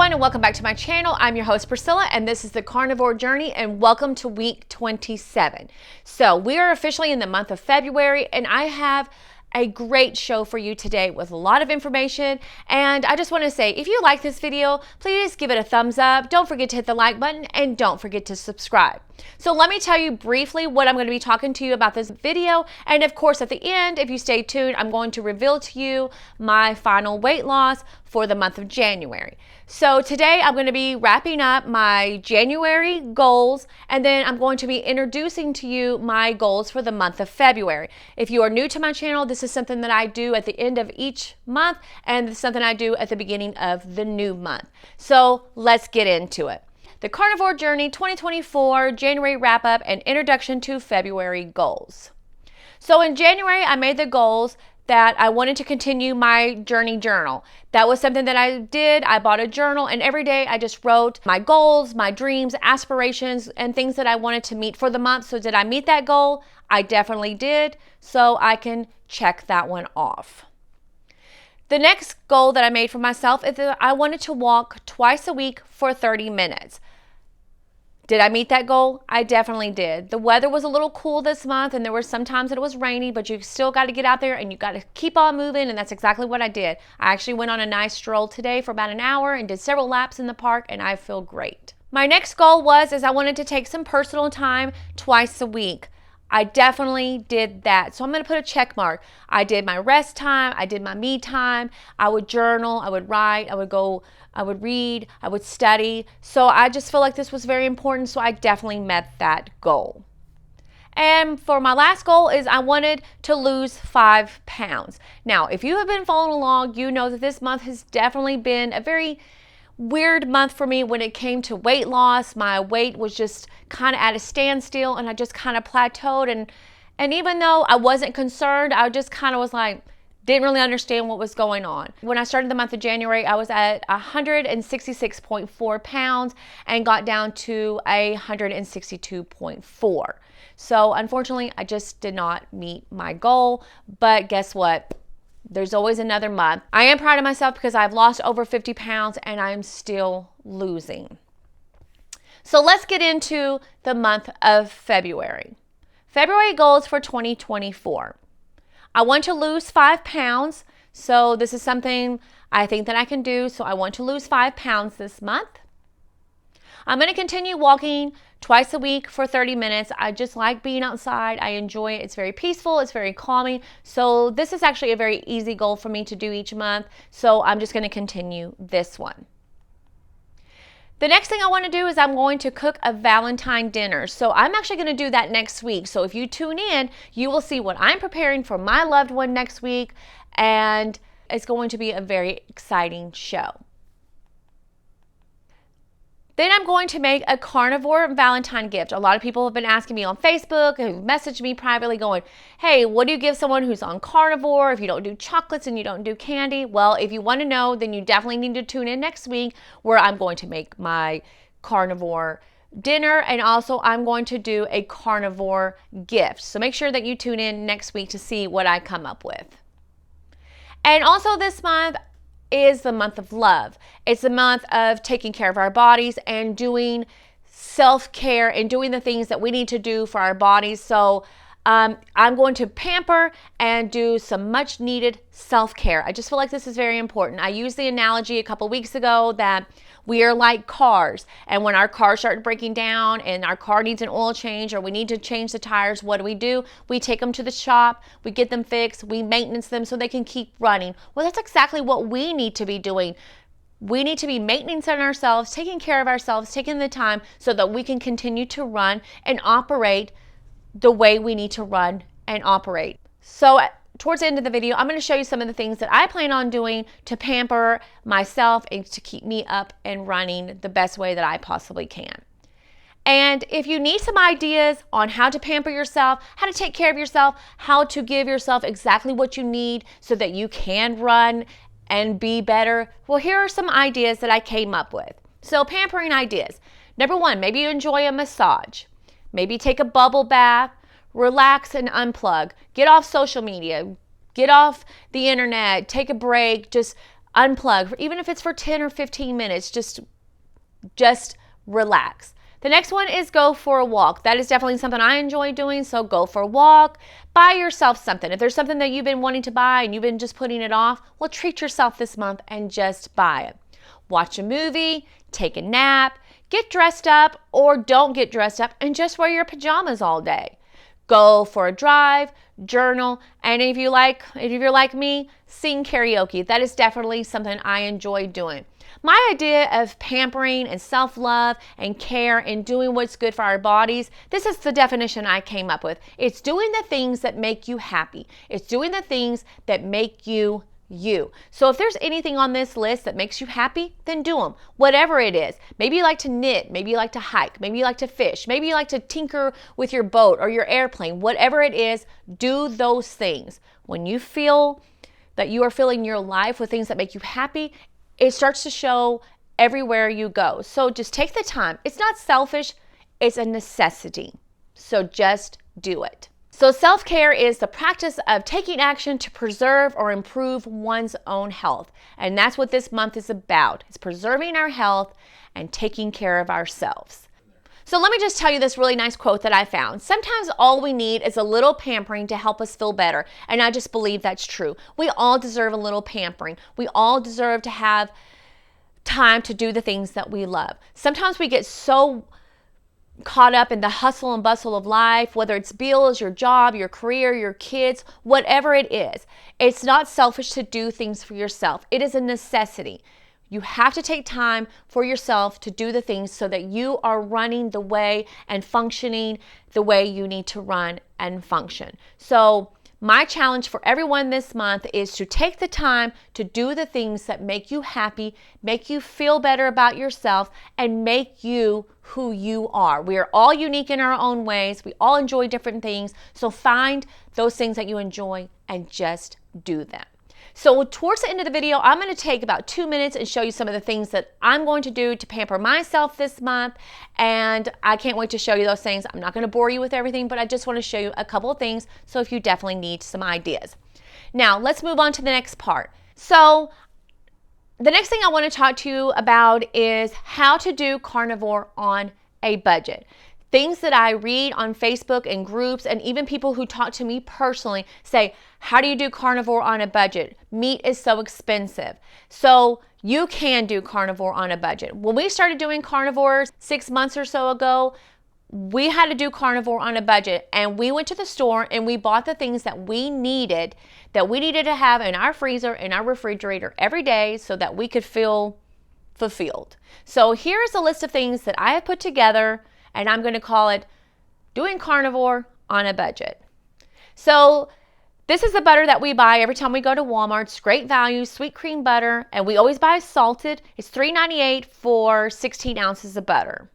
everyone, and welcome back to my channel. I'm your host Priscilla, and this is the Carnivore Journey, and welcome to week 27. So we are officially in the month of February, and I have a great show for you today with a lot of information. And I just want to say, if you like this video, please give it a thumbs up. Don't forget to hit the like button, and don't forget to subscribe. So let me tell you briefly what I'm going to be talking to you about this video. And of course, at the end, if you stay tuned, I'm going to reveal to you my final weight loss for the month of January. So today I'm going to be wrapping up my January goals, and then I'm going to be introducing to you my goals for the month of February. If you are new to my channel, this is something that I do at the end of each month, and it's something I do at the beginning of the new month. So let's get into it. The Carnivore Journey 2024 January wrap-up and introduction to February goals. So in January, I made the goals that I wanted to continue my journey journal. That was something that I did. I bought a journal, and every day I just wrote my goals, my dreams, aspirations, and things that I wanted to meet for the month. So did I meet that goal? I definitely did. So I can check that one off. The next goal that I made for myself is that I wanted to walk twice a week for 30 minutes. Did I meet that goal? I definitely did. The weather was a little cool this month, and there were some times that it was rainy, but you still got to get out there and you got to keep on moving, and that's exactly what I did. I actually went on a nice stroll today for about an hour and did several laps in the park, and I feel great. My next goal was I wanted to take some personal time twice a week. I definitely did that. So I'm going to put a check mark. I did my rest time. I did my me time. I would journal. I would write. I would read. I would study. So I just feel like this was very important. So I definitely met that goal. And for my last goal is I wanted to lose 5 pounds. Now, if you have been following along, you know that this month has definitely been a very weird month for me when it came to weight loss. My weight was just kind of at a standstill, and I just kind of plateaued. And even though I wasn't concerned, I just kind of was like, didn't really understand what was going on. When I started the month of January, I was at 166.4 pounds and got down to 162.4. So unfortunately, I just did not meet my goal. But guess what? There's always another month. I am proud of myself because I've lost over 50 pounds and I'm still losing. So let's get into the month of February. February goals for 2024. I want to lose 5 pounds. So this is something I think that I can do. So I want to lose 5 pounds this month. I'm going to continue walking twice a week for 30 minutes. I just like being outside. I enjoy it. It's very peaceful. It's very calming. So this is actually a very easy goal for me to do each month. So I'm just going to continue this one. The next thing I want to do is I'm going to cook a Valentine dinner. So I'm actually going to do that next week. So if you tune in, you will see what I'm preparing for my loved one next week. And it's going to be a very exciting show. Then I'm going to make a carnivore Valentine gift. A lot of people have been asking me on Facebook, who messaged me privately going, hey, what do you give someone who's on carnivore if you don't do chocolates and you don't do candy? Well, if you want to know, then you definitely need to tune in next week where I'm going to make my carnivore dinner, and also I'm going to do a carnivore gift. So make sure that you tune in next week to see what I come up with. And also this month is the month of love. It's the month of taking care of our bodies and doing self-care and doing the things that we need to do for our bodies. So I'm going to pamper and do some much needed self-care. I just feel like this is very important. I used the analogy a couple weeks ago that we are like cars, and when our cars start breaking down and our car needs an oil change or we need to change the tires, what do? We take them to the shop, we get them fixed, we maintenance them so they can keep running. Well, that's exactly what we need to be doing. We need to be maintaining ourselves, taking care of ourselves, taking the time so that we can continue to run and operate the way we need to run and operate. So towards the end of the video, I'm going to show you some of the things that I plan on doing to pamper myself and to keep me up and running the best way that I possibly can. And if you need some ideas on how to pamper yourself, how to take care of yourself, how to give yourself exactly what you need so that you can run and be better, well, here are some ideas that I came up with. So pampering ideas. Number one, maybe you enjoy a massage. Maybe take a bubble bath, relax and unplug. Get off social media, get off the internet, take a break, just unplug, even if it's for 10 or 15 minutes, just relax. The next one is go for a walk. That is definitely something I enjoy doing, so go for a walk. Buy yourself something. If there's something that you've been wanting to buy and you've been just putting it off, well, treat yourself this month and just buy it. Watch a movie, take a nap, get dressed up or don't get dressed up and just wear your pajamas all day. Go for a drive, journal, and if you're like me, sing karaoke. That is definitely something I enjoy doing. My idea of pampering and self-love and care and doing what's good for our bodies, this is the definition I came up with. It's doing the things that make you happy. It's doing the things that make you you. So if there's anything on this list that makes you happy, then do them. Whatever it is. Maybe you like to knit, maybe you like to hike, maybe you like to fish, maybe you like to tinker with your boat or your airplane. Whatever it is, do those things. When you feel that you are filling your life with things that make you happy, it starts to show everywhere you go. So just take the time. It's not selfish, it's a necessity. So just do it. So self-care is the practice of taking action to preserve or improve one's own health. And that's what this month is about. It's preserving our health and taking care of ourselves. So let me just tell you this really nice quote that I found. Sometimes all we need is a little pampering to help us feel better. And I just believe that's true. We all deserve a little pampering. We all deserve to have time to do the things that we love. Sometimes we get so caught up in the hustle and bustle of life, whether it's bills, your job, your career, your kids, whatever it is. It's not selfish to do things for yourself. It is a necessity. You have to take time for yourself to do the things so that you are running the way and functioning the way you need to run and function. So my challenge for everyone this month is to take the time to do the things that make you happy, make you feel better about yourself, and make you who you are. We are all unique in our own ways. We all enjoy different things. So find those things that you enjoy and just do them. So towards the end of the video, I'm going to take about 2 minutes and show you some of the things that I'm going to do to pamper myself this month. And I can't wait to show you those things. I'm not going to bore you with everything, but I just want to show you a couple of things. So if you definitely need some ideas. Now let's move on to the next part. So the next thing I want to talk to you about is how to do carnivore on a budget. Things that I read on Facebook and groups, and even people who talk to me personally say, how do you do carnivore on a budget? Meat is so expensive. So you can do carnivore on a budget. When we started doing carnivores 6 months or so ago, we had to do carnivore on a budget, and we went to the store and we bought the things that we needed to have in our freezer, in our refrigerator every day so that we could feel fulfilled. So here's a list of things that I have put together, and I'm going to call it doing carnivore on a budget. So this is the butter that we buy every time we go to Walmart. It's great value, sweet cream butter, and we always buy salted. It's $3.98 for 16 ounces of butter.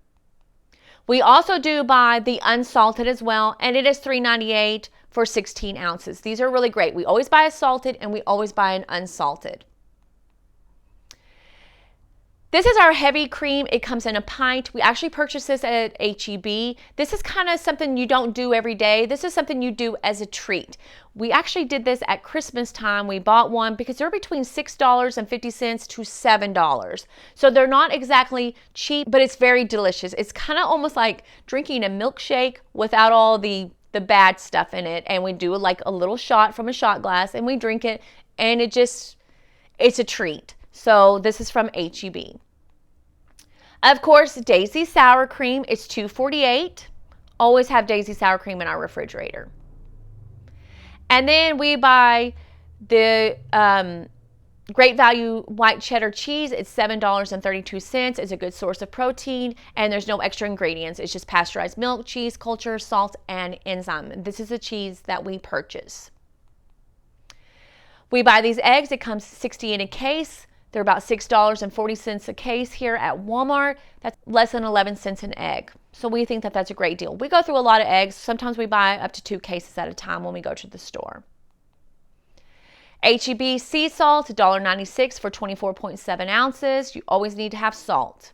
We also do buy the unsalted as well, and it is $3.98 for 16 ounces. These are really great. We always buy a salted and we always buy an unsalted. This is our heavy cream. It comes in a pint. We actually purchased this at H-E-B. This is kind of something you don't do every day. This is something you do as a treat. We actually did this at Christmas time. We bought one because they're between $6.50 to $7. So they're not exactly cheap, but it's very delicious. It's kind of almost like drinking a milkshake without all the bad stuff in it. And we do like a little shot from a shot glass and we drink it, and it's a treat. So this is from H-E-B. Of course, Daisy sour cream, it's $2.48. Always have Daisy sour cream in our refrigerator. And then we buy the Great Value white cheddar cheese. It's $7.32. It's a good source of protein, and there's no extra ingredients. It's just pasteurized milk, cheese, culture, salt, and enzyme. This is the cheese that we purchase. We buy these eggs. It comes 60 in a case. They're about $6.40 a case here at Walmart. That's less than 11 cents an egg. So we think that that's a great deal. We go through a lot of eggs. Sometimes we buy up to 2 cases at a time when we go to the store. H-E-B sea salt, $1.96 for 24.7 ounces. You always need to have salt.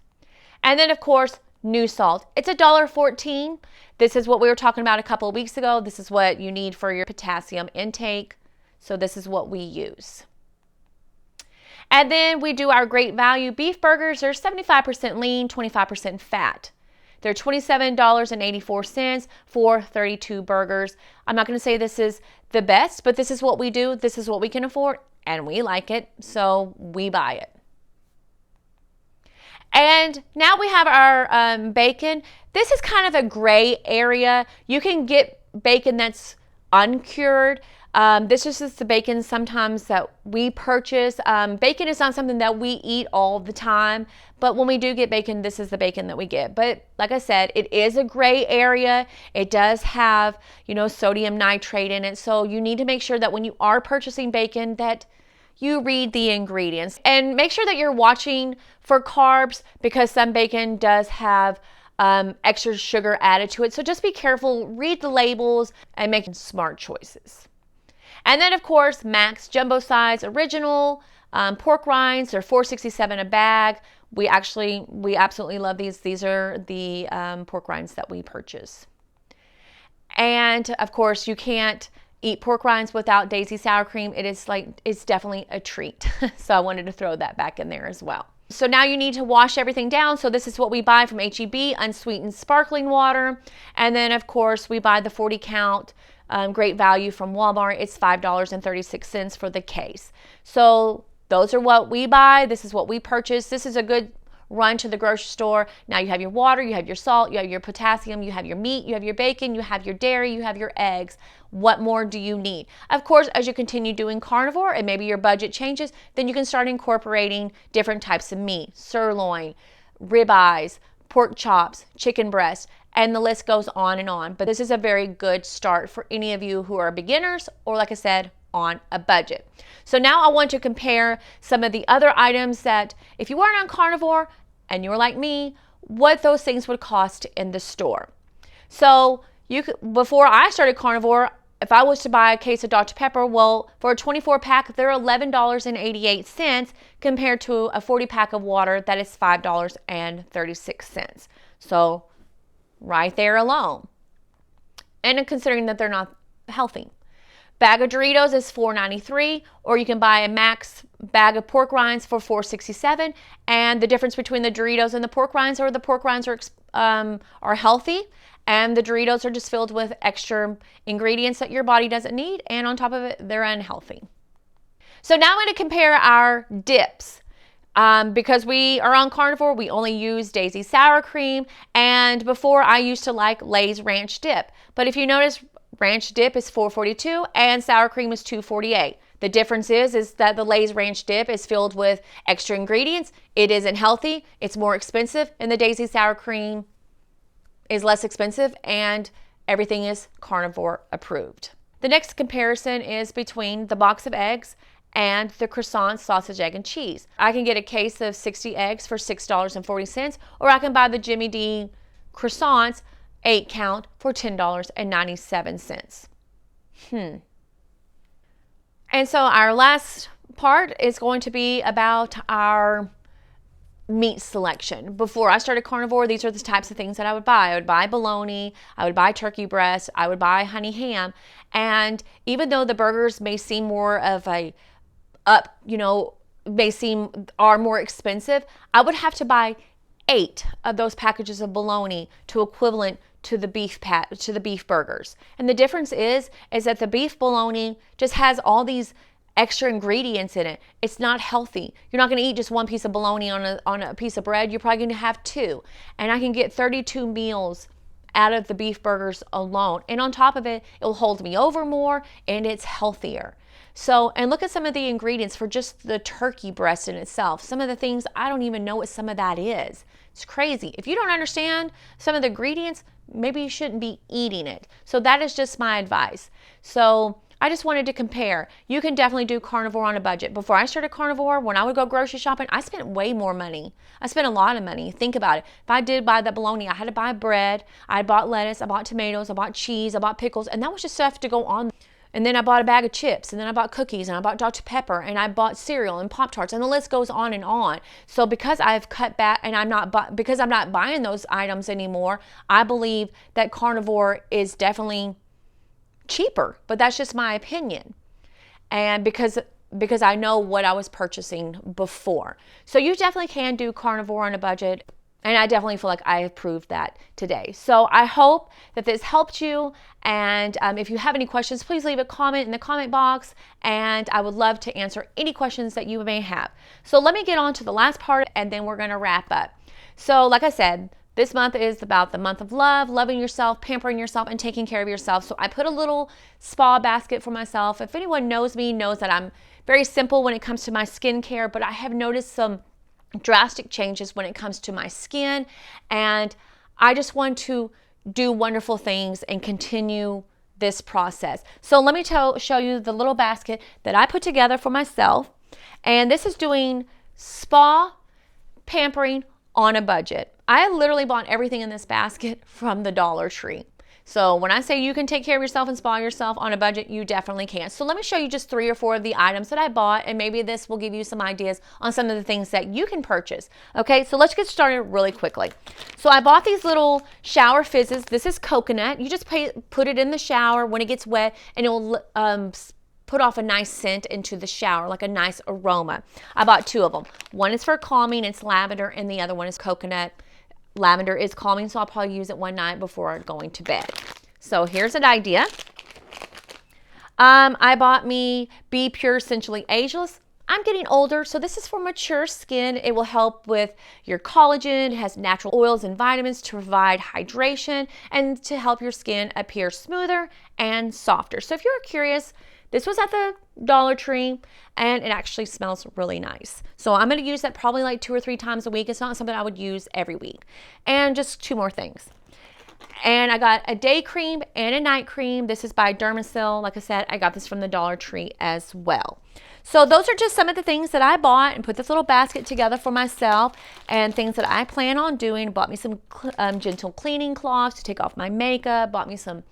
And then, of course, new salt. It's $1.14. This is what we were talking about a couple of weeks ago. This is what you need for your potassium intake. So this is what we use. And then we do our great value beef burgers. They're 75% lean, 25% fat. They're $27.84 for 32 burgers. I'm not going to say this is the best, but this is what we do. This is what we can afford, and we like it, so we buy it. And now we have our bacon. This is kind of a gray area. You can get bacon that's uncured. This is just the bacon sometimes that we purchase. Bacon is not something that we eat all the time, but when we do get bacon, this is the bacon that we get. But like I said, it is a gray area. It does have, sodium nitrate in it. So you need to make sure that when you are purchasing bacon that you read the ingredients and make sure that you're watching for carbs, because some bacon does have extra sugar added to it. So just be careful, read the labels, and make smart choices. And then, of course, Max Jumbo Size Original pork rinds. They're $4.67 a bag. We absolutely love these. These are the pork rinds that we purchase. And, of course, you can't eat pork rinds without Daisy sour cream. It's definitely a treat. So I wanted to throw that back in there as well. So now you need to wash everything down. So this is what we buy from H-E-B, unsweetened sparkling water. And then, of course, we buy the 40 count great value from Walmart. It's $5.36 for the case. So those are what we buy. This is what we purchase. This is a good run to the grocery store. Now you have your water, you have your salt, you have your potassium, you have your meat, you have your bacon, you have your dairy, you have your eggs. What more do you need? Of course, as you continue doing carnivore and maybe your budget changes, then you can start incorporating different types of meat: sirloin, ribeyes, pork chops, chicken breast, and the list goes on and on. But this is a very good start for any of you who are beginners or, like I said, on a budget. So now I want to compare some of the other items that, if you weren't on carnivore and you were like me, what those things would cost in the store. So before I started carnivore, if I was to buy a case of Dr. Pepper, well, for a 24 pack, they're $11.88 compared to a 40 pack of water that is $5.36. So right there alone. And considering that they're not healthy. Bag of Doritos is $4.93, or you can buy a Max bag of pork rinds for $4.67. And the difference between the Doritos and the pork rinds are the pork rinds are healthy, and the Doritos are just filled with extra ingredients that your body doesn't need, and on top of it, they're unhealthy. So now I'm going to compare our dips. Because we are on carnivore, we only use Daisy sour cream, and before I used to like Lay's ranch dip. But if you notice, ranch dip is $4.42 and sour cream is $2.48. The difference is that the Lay's ranch dip is filled with extra ingredients. It isn't healthy, it's more expensive, and the Daisy sour cream is less expensive, and everything is carnivore approved. The next comparison is between the box of eggs and the croissant, sausage, egg, and cheese. I can get a case of 60 eggs for $6.40, or I can buy the Jimmy D croissants, 8 count, for $10.97. And so our last part is going to be about our meat selection. Before I started carnivore, these are the types of things that I would buy. I would buy bologna, I would buy turkey breast, I would buy honey ham. And even though the burgers may seem more of are more expensive, I would have to buy 8 of those packages of bologna to equivalent to the beef burgers. And the difference is that the beef bologna just has all these extra ingredients in it. It's not healthy. You're not going to eat just one piece of bologna on a piece of bread. You're probably going to have 2. And I can get 32 meals out of the beef burgers alone. And on top of it, it will hold me over more, and it's healthier. So, and look at some of the ingredients for just the turkey breast in itself. Some of the things, I don't even know what some of that is. It's crazy. If you don't understand some of the ingredients, maybe you shouldn't be eating it. So that is just my advice. So I just wanted to compare. You can definitely do carnivore on a budget. Before I started carnivore, when I would go grocery shopping, I spent way more money. I spent a lot of money. Think about it. If I did buy the bologna, I had to buy bread. I bought lettuce, I bought tomatoes, I bought cheese, I bought pickles, and that was just stuff to go on. And then I bought a bag of chips, and then I bought cookies, and I bought Dr. Pepper, and I bought cereal and Pop-Tarts, and the list goes on and on. So because I've cut back and because I'm not buying those items anymore, I believe that carnivore is definitely cheaper, but that's just my opinion. And because because I know what I was purchasing before. So you definitely can do carnivore on a budget. And I definitely feel like I have proved that today. So I hope that this helped you. And if you have any questions, please leave a comment in the comment box. And I would love to answer any questions that you may have. So let me get on to the last part, and then we're going to wrap up. So like I said, this month is about the month of love, loving yourself, pampering yourself, and taking care of yourself. So I put a little spa basket for myself. If anyone knows me, knows that I'm very simple when it comes to my skincare, but I have noticed some drastic changes when it comes to my skin, and I just want to do wonderful things and continue this process. So let me show you the little basket that I put together for myself, and this is doing spa pampering on a budget. I literally bought everything in this basket from the Dollar Tree. So when I say you can take care of yourself and spa yourself on a budget, you definitely can. So let me show you just 3 or 4 of the items that I bought, and maybe this will give you some ideas on some of the things that you can purchase. Okay, so let's get started really quickly. So I bought these little shower fizzes. This is coconut. You just put it in the shower when it gets wet, and it will put off a nice scent into the shower, like a nice aroma. I bought 2 of them. One is for calming, it's lavender, and the other one is coconut. Lavender is calming, so I'll probably use it one night before going to bed. So here's an idea. I bought me Be Pure Essentially Ageless. I'm getting older, so this is for mature skin. It will help with your collagen. It has natural oils and vitamins to provide hydration and to help your skin appear smoother and softer. So if you're curious, this was at the Dollar Tree, and it actually smells really nice. So I'm going to use that probably like 2 or 3 times a week. It's not something I would use every week. And just 2 more things. And I got a day cream and a night cream. This is by Dermasil. Like I said, I got this from the Dollar Tree as well. So those are just some of the things that I bought and put this little basket together for myself, and things that I plan on doing. Bought me some gentle cleaning cloths to take off my makeup. Bought me some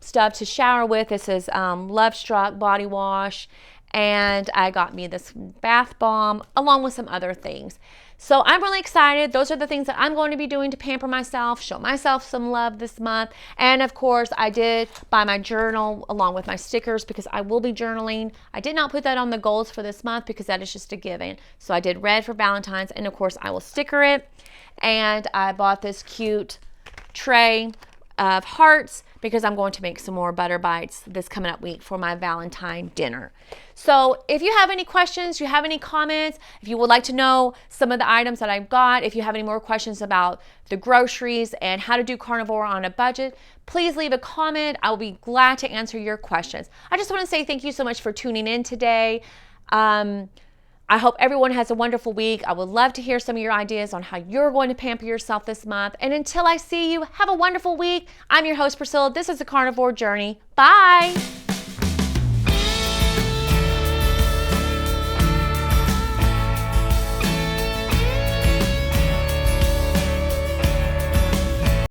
stuff to shower with. This is Love Struck body wash, and I got me this bath bomb along with some other things. So I'm really excited. Those are the things that I'm going to be doing to pamper myself, show myself some love this month. And of course, I did buy my journal along with my stickers because I will be journaling. I did not put that on the goals for this month because that is just a given. So I did red for Valentine's, and of course I will sticker it. And I bought this cute tray of hearts because I'm going to make some more butter bites this coming up week for my Valentine dinner. So if you have any questions, you have any comments, if you would like to know some of the items that I've got, if you have any more questions about the groceries and how to do carnivore on a budget, please leave a comment. I will be glad to answer your questions. I just want to say thank you so much for tuning in today. I hope everyone has a wonderful week. I would love to hear some of your ideas on how you're going to pamper yourself this month. And until I see you, have a wonderful week. I'm your host, Priscilla. This is the Carnivore Journey. Bye.